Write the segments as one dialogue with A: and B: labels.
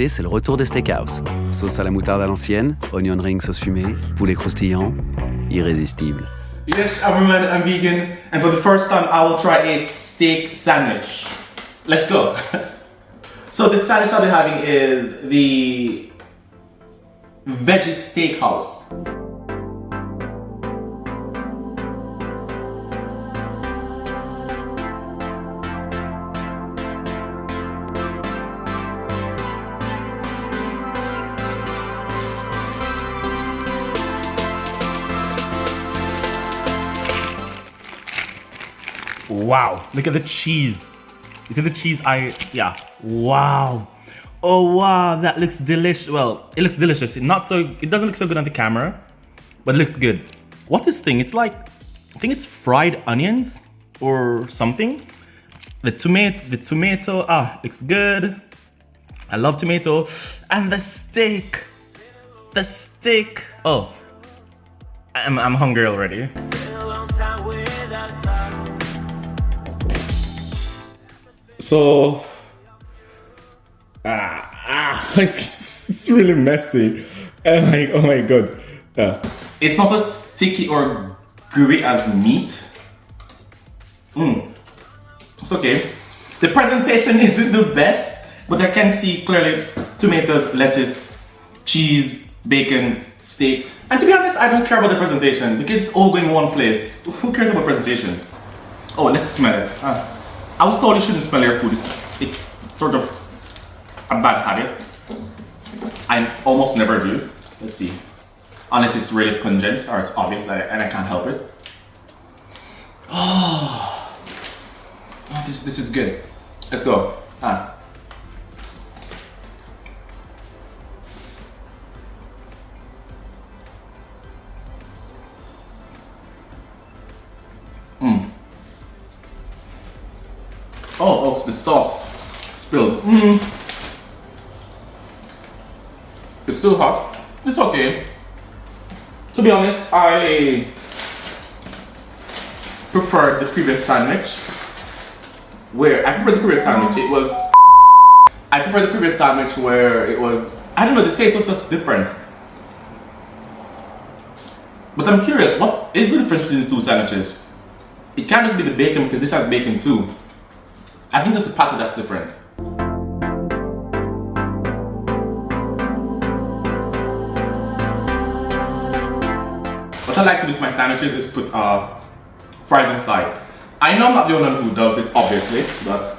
A: c'est le retour des steakhouse. Sauce à la moutarde à l'ancienne, onion ring sauce fumée, poulet croustillant, irrésistible.
B: Yes, I'm a I'm vegan, and for the first time I will try a steak sandwich. Let's go. So the sandwich I'll be having is the veggie steakhouse.
C: Wow, look at the cheese. You see the cheese? Yeah. Wow. Oh wow, that looks delicious. Well, it looks delicious. It doesn't look so good on the camera, but it looks good. What's this thing? It's like, I think it's fried onions or something. The tomato, looks good. I love tomato. And the steak. Oh, I'm hungry already. So, it's really messy. Oh my god.
B: It's not as sticky or gooey as meat. It's okay. The presentation isn't the best, but I can see clearly tomatoes, lettuce, cheese, bacon, steak. And to be honest, I don't care about the presentation because it's all going in one place. Who cares about presentation? Oh, let's smell it. I was told you shouldn't smell your food. It's sort of a bad habit. I almost never do. Let's see. Unless it's really pungent or it's obvious and I can't help it. Oh, this is good. Let's go. Oh, it's the sauce spilled. It's still hot. It's okay. To be honest, I preferred the previous sandwich. I prefer the previous sandwich where it was, I don't know, the taste was just different. But I'm curious, what is the difference between the two sandwiches? It can't just be the bacon because this has bacon too. I think just the patty that's different. What I like to do with my sandwiches is put fries inside. I know I'm not the only one who does this, obviously, but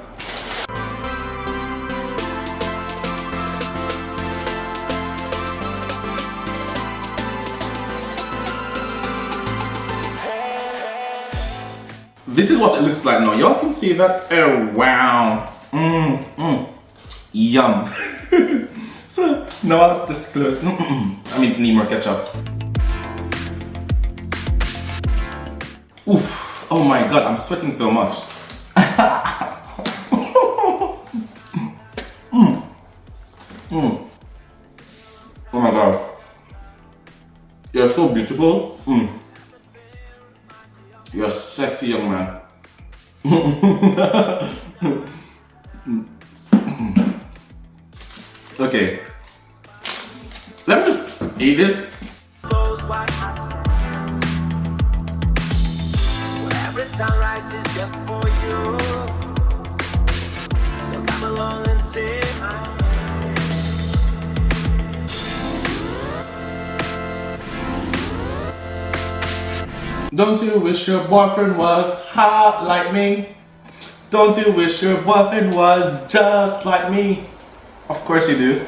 B: this is what it looks like now. Y'all can see that. Oh wow. Yum. So now I'll just close. I need more ketchup. Oof. Oh my god, I'm sweating so much. Oh my god. You're so beautiful. You're a sexy young man. Okay. Let me just eat this. Every sunrise is just for you. So come along and take my hand. Don't you wish your boyfriend was hot like me? Don't you wish your boyfriend was just like me? Of course you do.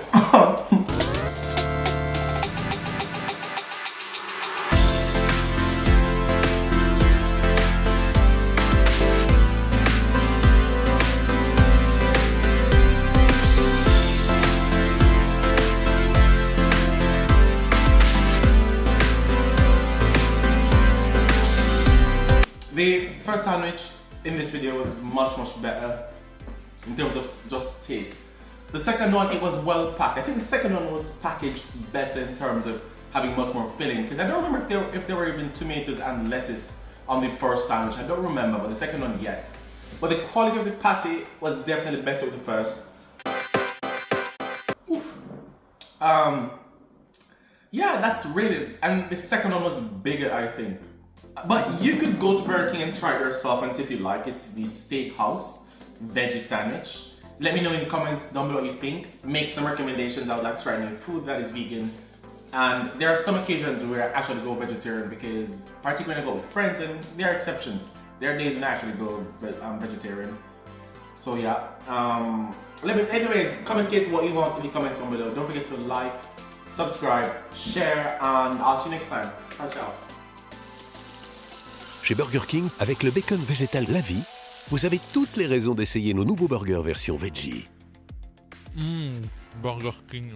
B: The first sandwich in this video was much better in terms of just taste. The second one, it was well packed. I think the second one was packaged better in terms of having much more filling, because I don't remember if there were even tomatoes and lettuce on the first sandwich. I don't remember, but the second one, yes. But the quality of the patty was definitely better with the first. Oof. Yeah, that's really, and the second one was bigger, I think. But you could go to Burger King and try it yourself and see if you like it. The Steakhouse veggie sandwich. Let me know in the comments down below what you think. Make some recommendations. I would like to try new food that is vegan. And there are some occasions where I actually go vegetarian because, particularly when I go with friends, and there are exceptions. There are days when I actually go vegetarian. So yeah. Anyways, communicate what you want in the comments down below. Don't forget to like, subscribe, share, and I'll see you next time. Ciao, ciao.
D: Chez Burger King, avec le bacon végétal La Vie, vous avez toutes les raisons d'essayer nos nouveaux burgers version veggie.
E: Burger King.